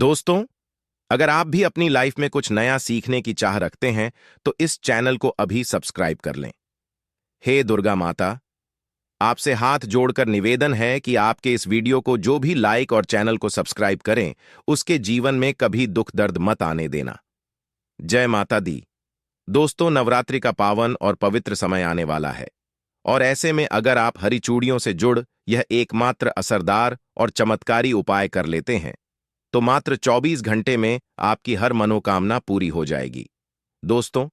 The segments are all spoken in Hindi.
दोस्तों, अगर आप भी अपनी लाइफ में कुछ नया सीखने की चाह रखते हैं तो इस चैनल को अभी सब्सक्राइब कर लें। हे दुर्गा माता, आपसे हाथ जोड़कर निवेदन है कि आपके इस वीडियो को जो भी लाइक और चैनल को सब्सक्राइब करें, उसके जीवन में कभी दुख दर्द मत आने देना। जय माता दी। दोस्तों, नवरात्रि का पावन और पवित्र समय आने वाला है और ऐसे में अगर आप हरी चूड़ियों से जुड़ यह एकमात्र असरदार और चमत्कारी उपाय कर लेते हैं तो मात्र 24 घंटे में आपकी हर मनोकामना पूरी हो जाएगी। दोस्तों,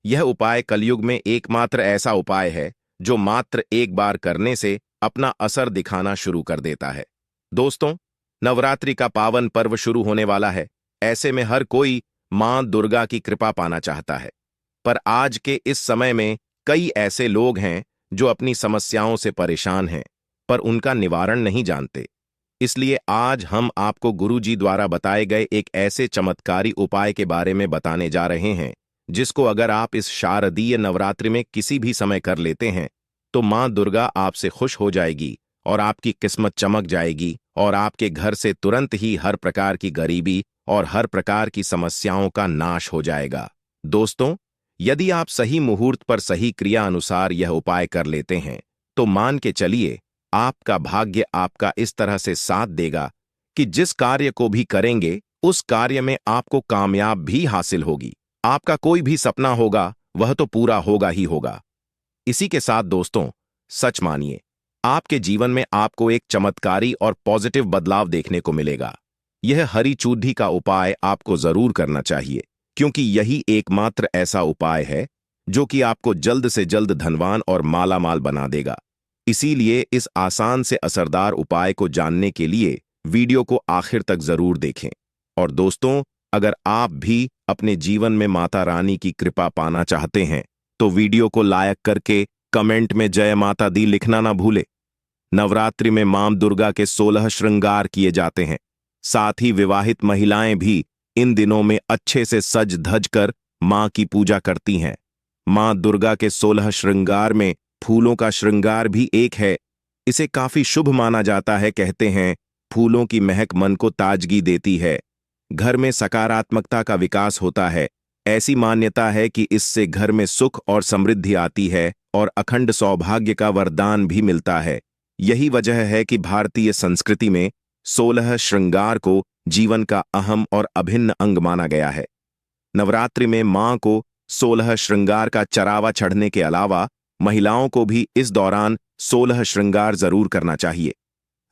यह उपाय कलयुग में एकमात्र ऐसा उपाय है जो मात्र एक बार करने से अपना असर दिखाना शुरू कर देता है। दोस्तों, नवरात्रि का पावन पर्व शुरू होने वाला है। ऐसे में हर कोई मां दुर्गा की कृपा पाना चाहता है, पर आज के इस समय में कई ऐसे लोग हैं जो अपनी समस्याओं से परेशान हैं, पर उनका निवारण नहीं जानते। इसलिए आज हम आपको गुरुजी द्वारा बताए गए एक ऐसे चमत्कारी उपाय के बारे में बताने जा रहे हैं, जिसको अगर आप इस शारदीय नवरात्रि में किसी भी समय कर लेते हैं, तो मां दुर्गा आपसे खुश हो जाएगी और आपकी किस्मत चमक जाएगी और आपके घर से तुरंत ही हर प्रकार की गरीबी और हर प्रकार की समस्याओं का नाश हो जाएगा। दोस्तों, यदि आप सही मुहूर्त पर सही क्रिया अनुसार यह उपाय कर लेते हैं, तो मान के चलिए आपका भाग्य आपका इस तरह से साथ देगा कि जिस कार्य को भी करेंगे उस कार्य में आपको कामयाब भी हासिल होगी। आपका कोई भी सपना होगा वह तो पूरा होगा ही होगा। इसी के साथ दोस्तों, सच मानिए, आपके जीवन में आपको एक चमत्कारी और पॉजिटिव बदलाव देखने को मिलेगा। यह हरी चूड़ी का उपाय आपको जरूर करना चाहिए, क्योंकि यही एकमात्र ऐसा उपाय है जो कि आपको जल्द से जल्द धनवान और मालामाल बना देगा। इसीलिए इस आसान से असरदार उपाय को जानने के लिए वीडियो को आखिर तक जरूर देखें। और दोस्तों, अगर आप भी अपने जीवन में माता रानी की कृपा पाना चाहते हैं तो वीडियो को लाइक करके कमेंट में जय माता दी लिखना ना भूले। नवरात्रि में मां दुर्गा के 16 श्रृंगार किए जाते हैं। साथ ही विवाहित महिलाएं भी इन दिनों में अच्छे से सज धज कर मां की पूजा करती हैं। मां दुर्गा के 16 श्रृंगार में फूलों का श्रृंगार भी एक है। इसे काफी शुभ माना जाता है। कहते हैं, फूलों की महक मन को ताजगी देती है, घर में सकारात्मकता का विकास होता है। ऐसी मान्यता है कि इससे घर में सुख और समृद्धि आती है और अखंड सौभाग्य का वरदान भी मिलता है। यही वजह है कि भारतीय संस्कृति में 16 श्रृंगार को जीवन का अहम और अभिन्न अंग माना गया है। नवरात्रि में मां को 16 श्रृंगार का चरावा चढ़ने के अलावा महिलाओं को भी इस दौरान 16 श्रृंगार जरूर करना चाहिए।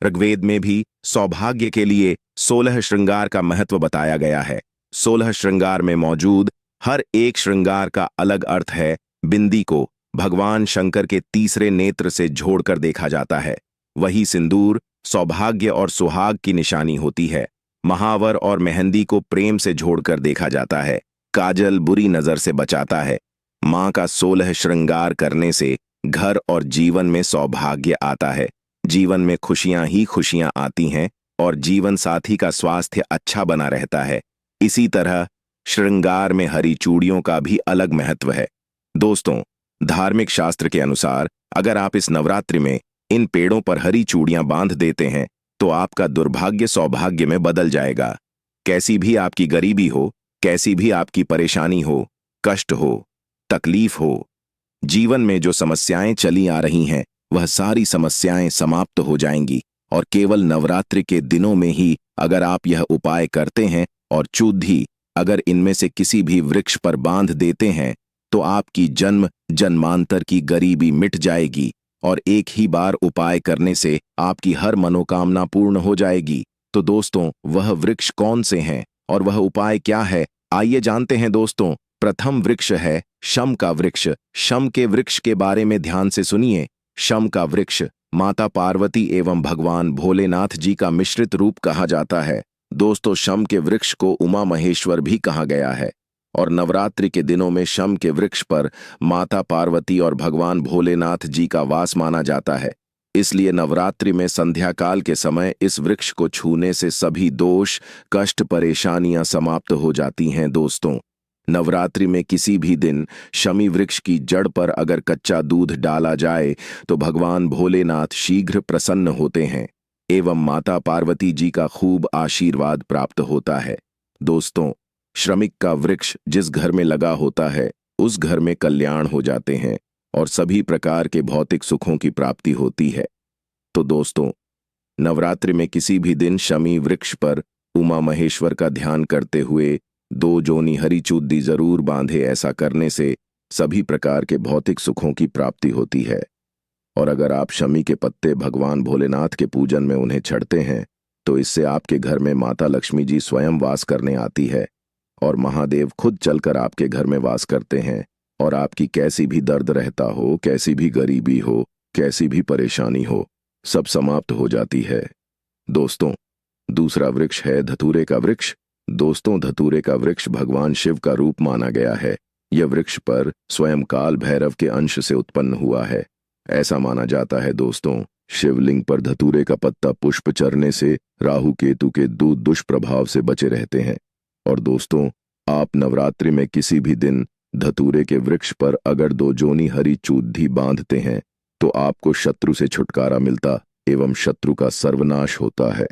ऋग्वेद में भी सौभाग्य के लिए 16 श्रृंगार का महत्व बताया गया है। 16 श्रृंगार में मौजूद हर एक श्रृंगार का अलग अर्थ है। बिंदी को भगवान शंकर के तीसरे नेत्र से जोड़कर देखा जाता है। वही सिंदूर सौभाग्य और सुहाग की निशानी होती है। महावर और मेहंदी को प्रेम से जोड़कर देखा जाता है। काजल बुरी नजर से बचाता है। मां का 16 श्रृंगार करने से घर और जीवन में सौभाग्य आता है। जीवन में खुशियां ही खुशियां आती हैं और जीवन साथी का स्वास्थ्य अच्छा बना रहता है। इसी तरह श्रृंगार में हरी चूड़ियों का भी अलग महत्व है। दोस्तों, धार्मिक शास्त्र के अनुसार अगर आप इस नवरात्रि में इन पेड़ों पर हरी चूड़ियां बांध देते हैं तो आपका दुर्भाग्य सौभाग्य में बदल जाएगा। कैसी भी आपकी गरीबी हो, कैसी भी आपकी परेशानी हो, कष्ट हो, तकलीफ हो, जीवन में जो समस्याएं चली आ रही हैं वह सारी समस्याएं समाप्त हो जाएंगी। और केवल नवरात्रि के दिनों में ही अगर आप यह उपाय करते हैं और चूड़ी अगर इनमें से किसी भी वृक्ष पर बांध देते हैं तो आपकी जन्म जन्मांतर की गरीबी मिट जाएगी और एक ही बार उपाय करने से आपकी हर मनोकामना पूर्ण हो जाएगी। तो दोस्तों, वह वृक्ष कौन से हैं और वह उपाय क्या है, आइए जानते हैं। दोस्तों, प्रथम वृक्ष है शम का वृक्ष। शम के वृक्ष के बारे में ध्यान से सुनिए। शम का वृक्ष माता पार्वती एवं भगवान भोलेनाथ जी का मिश्रित रूप कहा जाता है। दोस्तों, शम के वृक्ष को उमा महेश्वर भी कहा गया है और नवरात्रि के दिनों में शम के वृक्ष पर माता पार्वती और भगवान भोलेनाथ जी का वास माना जाता है। इसलिए नवरात्रि में संध्या काल के समय इस वृक्ष को छूने से सभी दोष, कष्ट, परेशानियां समाप्त हो जाती हैं। दोस्तों, नवरात्रि में किसी भी दिन शमी वृक्ष की जड़ पर अगर कच्चा दूध डाला जाए तो भगवान भोलेनाथ शीघ्र प्रसन्न होते हैं। एवं माता पार्वती जी का खूब आशीर्वाद प्राप्त होता है। दोस्तों, श्रमिक का वृक्ष जिस घर में लगा होता है उस घर में कल्याण हो जाते हैं और सभी प्रकार के भौतिक सुखों की प्राप्ति होती है। तो दोस्तों, नवरात्रि में किसी भी दिन शमी वृक्ष पर उमा महेश्वर का ध्यान करते हुए 2 जोनी हरी चूड़ी जरूर बांधे। ऐसा करने से सभी प्रकार के भौतिक सुखों की प्राप्ति होती है। और अगर आप शमी के पत्ते भगवान भोलेनाथ के पूजन में उन्हें छड़ते हैं तो इससे आपके घर में माता लक्ष्मी जी स्वयं वास करने आती है और महादेव खुद चलकर आपके घर में वास करते हैं और आपकी कैसी भी दर्द रहता हो, कैसी भी गरीबी हो, कैसी भी परेशानी हो, सब समाप्त हो जाती है। दोस्तों, दूसरा वृक्ष है धतूरे का वृक्ष। दोस्तों, धतूरे का वृक्ष भगवान शिव का रूप माना गया है। यह वृक्ष पर स्वयं काल भैरव के अंश से उत्पन्न हुआ है। ऐसा माना जाता है दोस्तों, शिवलिंग पर धतूरे का पत्ता पुष्प चढ़ने से राहु केतु के दुष्प्रभाव से बचे रहते हैं। और दोस्तों, आप नवरात्रि में किसी भी दिन धतूरे के वृक्ष पर अगर 2 जोनी हरी चूड़ी बांधते हैं तो आपको शत्रु से छुटकारा मिलता एवं शत्रु का सर्वनाश होता है।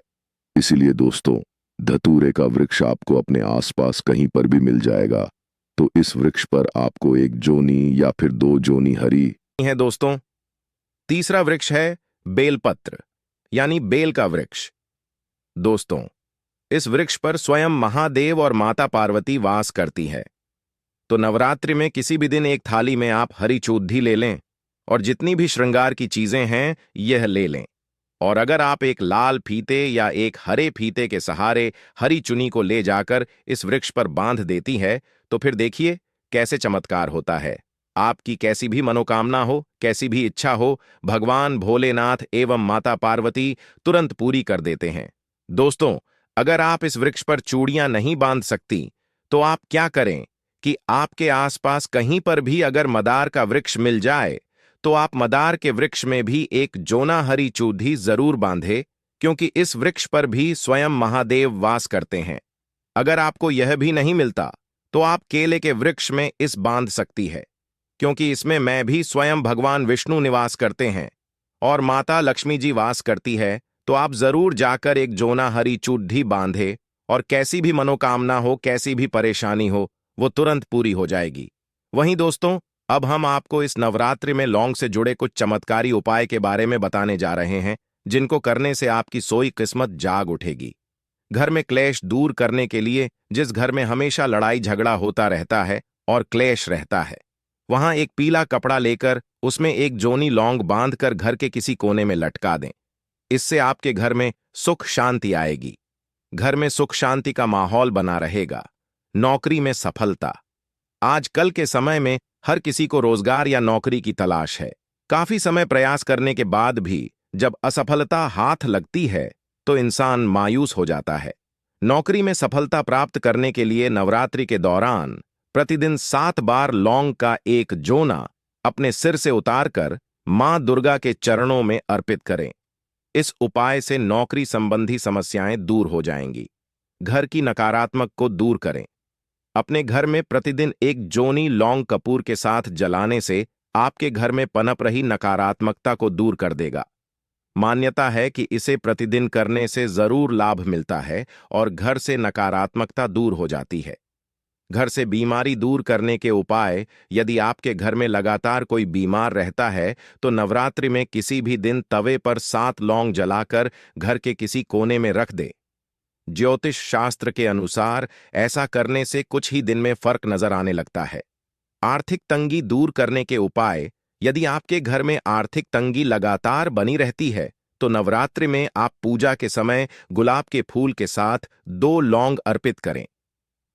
इसीलिए दोस्तों, धतूरे का वृक्ष आपको अपने आसपास कहीं पर भी मिल जाएगा। तो इस वृक्ष पर आपको 1 जोनी या फिर 2 जोनी हरी है। दोस्तों, तीसरा वृक्ष है बेलपत्र यानी बेल का वृक्ष। दोस्तों, इस वृक्ष पर स्वयं महादेव और माता पार्वती वास करती है। तो नवरात्रि में किसी भी दिन एक थाली में आप हरी चूड़ी ले लें और जितनी भी श्रृंगार की चीजें हैं यह ले लें। और अगर आप एक लाल फीते या एक हरे फीते के सहारे हरी चुनी को ले जाकर इस वृक्ष पर बांध देती है तो फिर देखिए कैसे चमत्कार होता है। आपकी कैसी भी मनोकामना हो, कैसी भी इच्छा हो, भगवान भोलेनाथ एवं माता पार्वती तुरंत पूरी कर देते हैं। दोस्तों, अगर आप इस वृक्ष पर चूड़ियां नहीं बांध सकती तो आप क्या करें कि आपके आसपास कहीं पर भी अगर मदार का वृक्ष मिल जाए तो आप मदार के वृक्ष में भी 1 जोना हरी चूड़ी जरूर बांधे, क्योंकि इस वृक्ष पर भी स्वयं महादेव वास करते हैं। अगर आपको यह भी नहीं मिलता तो आप केले के वृक्ष में इस बांध सकती है, क्योंकि इसमें मैं भी स्वयं भगवान विष्णु निवास करते हैं और माता लक्ष्मी जी वास करती है। तो आप जरूर जाकर 1 जोना हरी चूड़ी बांधे और कैसी भी मनोकामना हो, कैसी भी परेशानी हो, वो तुरंत पूरी हो जाएगी। वहीं दोस्तों, अब हम आपको इस नवरात्रि में लौंग से जुड़े कुछ चमत्कारी उपाय के बारे में बताने जा रहे हैं, जिनको करने से आपकी सोई किस्मत जाग उठेगी। घर में क्लेश दूर करने के लिए, जिस घर में हमेशा लड़ाई झगड़ा होता रहता है और क्लेश रहता है, वहां एक पीला कपड़ा लेकर उसमें 1 जोनी लौंग बांधकर घर के किसी कोने में लटका दें। इससे आपके घर में सुख शांति आएगी। घर में सुख शांति का माहौल बना रहेगा। नौकरी में सफलता। आजकल के समय में हर किसी को रोजगार या नौकरी की तलाश है। काफी समय प्रयास करने के बाद भी जब असफलता हाथ लगती है तो इंसान मायूस हो जाता है। नौकरी में सफलता प्राप्त करने के लिए नवरात्रि के दौरान प्रतिदिन 7 बार लौंग का 1 जोना अपने सिर से उतारकर मां दुर्गा के चरणों में अर्पित करें। इस उपाय से नौकरी संबंधी समस्याएं दूर हो जाएंगी। घर की नकारात्मक को दूर करें। अपने घर में प्रतिदिन 1 जोनी लौंग कपूर के साथ जलाने से आपके घर में पनप रही नकारात्मकता को दूर कर देगा। मान्यता है कि इसे प्रतिदिन करने से जरूर लाभ मिलता है और घर से नकारात्मकता दूर हो जाती है। घर से बीमारी दूर करने के उपाय। यदि आपके घर में लगातार कोई बीमार रहता है तो नवरात्रि में किसी भी दिन तवे पर 7 लौंग जलाकर घर के किसी कोने में रख दे। ज्योतिष शास्त्र के अनुसार ऐसा करने से कुछ ही दिन में फर्क नजर आने लगता है। आर्थिक तंगी दूर करने के उपाय। यदि आपके घर में आर्थिक तंगी लगातार बनी रहती है तो नवरात्रि में आप पूजा के समय गुलाब के फूल के साथ 2 लौंग अर्पित करें।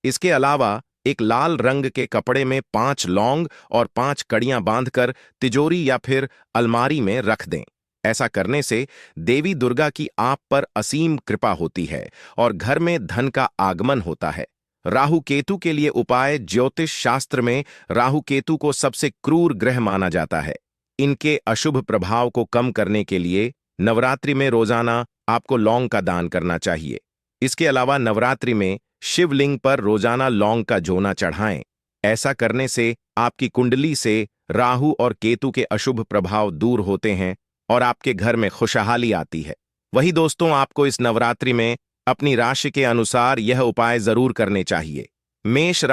इसके अलावा एक लाल रंग के कपड़े में 5 लौंग और 5 कड़ियां बांधकर तिजोरी या फिर अलमारी में रख दें। ऐसा करने से देवी दुर्गा की आप पर असीम कृपा होती है और घर में धन का आगमन होता है। राहु केतु के लिए उपाय। ज्योतिष शास्त्र में राहु केतु को सबसे क्रूर ग्रह माना जाता है। इनके अशुभ प्रभाव को कम करने के लिए नवरात्रि में रोजाना आपको लौंग का दान करना चाहिए। इसके अलावा नवरात्रि में शिवलिंग पर रोजाना लौंग का जोना चढ़ाएं। ऐसा करने से आपकी कुंडली से राहु और केतु के अशुभ प्रभाव दूर होते हैं और आपके घर में खुशहाली आती है। वही दोस्तों, आपको इस नवरात्रि में अपनी राशि के अनुसार यह उपाय जरूर करने चाहिए। मेष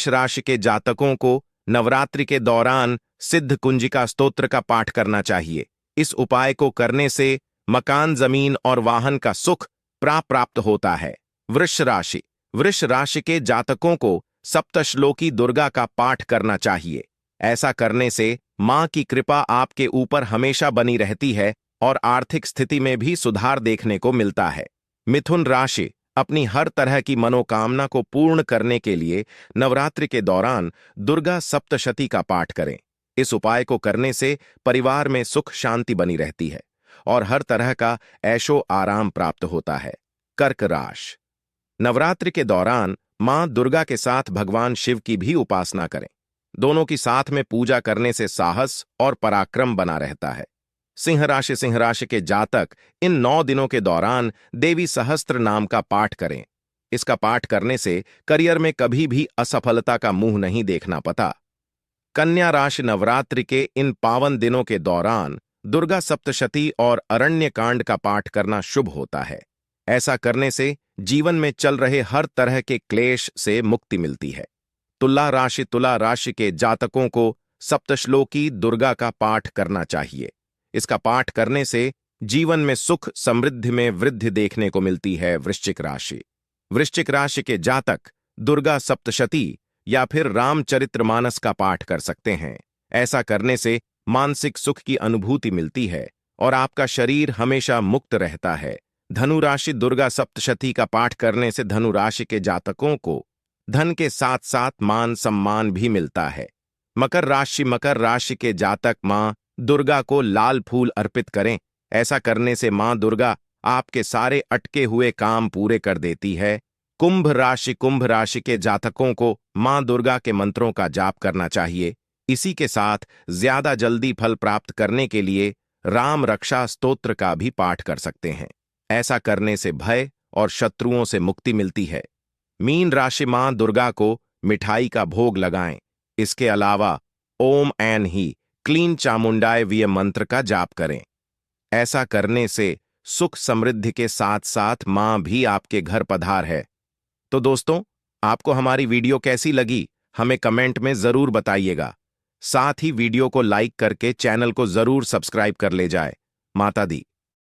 राशि के जातकों को नवरात्रि के दौरान सिद्ध कुंजिका स्तोत्र का पाठ करना चाहिए। इस उपाय को करने से मकान, जमीन और वाहन का सुख प्राप्त होता है। वृष राशि के जातकों को सप्तश्लोकी दुर्गा का पाठ करना चाहिए। ऐसा करने से मां की कृपा आपके ऊपर हमेशा बनी रहती है और आर्थिक स्थिति में भी सुधार देखने को मिलता है। मिथुन राशि अपनी हर तरह की मनोकामना को पूर्ण करने के लिए नवरात्रि के दौरान दुर्गा सप्तशती का पाठ करें। इस उपाय को करने से परिवार में सुख शांति बनी रहती है और हर तरह का ऐशो आराम प्राप्त होता है। कर्क राशि नवरात्रि के दौरान मां दुर्गा के साथ भगवान शिव की भी उपासना करें। दोनों की साथ में पूजा करने से साहस और पराक्रम बना रहता है। सिंह राशि के जातक इन 9 दिनों के दौरान देवी सहस्त्र नाम का पाठ करें। इसका पाठ करने से करियर में कभी भी असफलता का मुंह नहीं देखना पता। कन्या राशि नवरात्रि के इन पावन दिनों के दौरान दुर्गा सप्तशती और अरण्य कांड का पाठ करना शुभ होता है। ऐसा करने से जीवन में चल रहे हर तरह के क्लेश से मुक्ति मिलती है। तुला राशि के जातकों को सप्तश्लोकी दुर्गा का पाठ करना चाहिए। इसका पाठ करने से जीवन में सुख समृद्धि में वृद्धि देखने को मिलती है। वृश्चिक राशि के जातक दुर्गा सप्तशती या फिर रामचरितमानस का पाठ कर सकते हैं। ऐसा करने से मानसिक सुख की अनुभूति मिलती है और आपका शरीर हमेशा मुक्त रहता है। धनु राशि दुर्गा सप्तशती का पाठ करने से धनु राशि के जातकों को धन के साथ साथ मान सम्मान भी मिलता है। मकर राशि के जातक मां दुर्गा को लाल फूल अर्पित करें। ऐसा करने से मां दुर्गा आपके सारे अटके हुए काम पूरे कर देती है। कुंभ राशि के जातकों को मां दुर्गा के मंत्रों का जाप करना चाहिए। इसी के साथ ज्यादा जल्दी फल प्राप्त करने के लिए राम रक्षा स्तोत्र का भी पाठ कर सकते हैं। ऐसा करने से भय और शत्रुओं से मुक्ति मिलती है। मीन राशि मां दुर्गा को मिठाई का भोग लगाएं। इसके अलावा ओम ऐन ही क्लीन चामुंडाय विय मंत्र का जाप करें। ऐसा करने से सुख समृद्धि के साथ साथ मां भी आपके घर पधार है। तो दोस्तों, आपको हमारी वीडियो कैसी लगी हमें कमेंट में जरूर बताइएगा। साथ ही वीडियो को लाइक करके चैनल को जरूर सब्सक्राइब कर ले जाए। माता दी।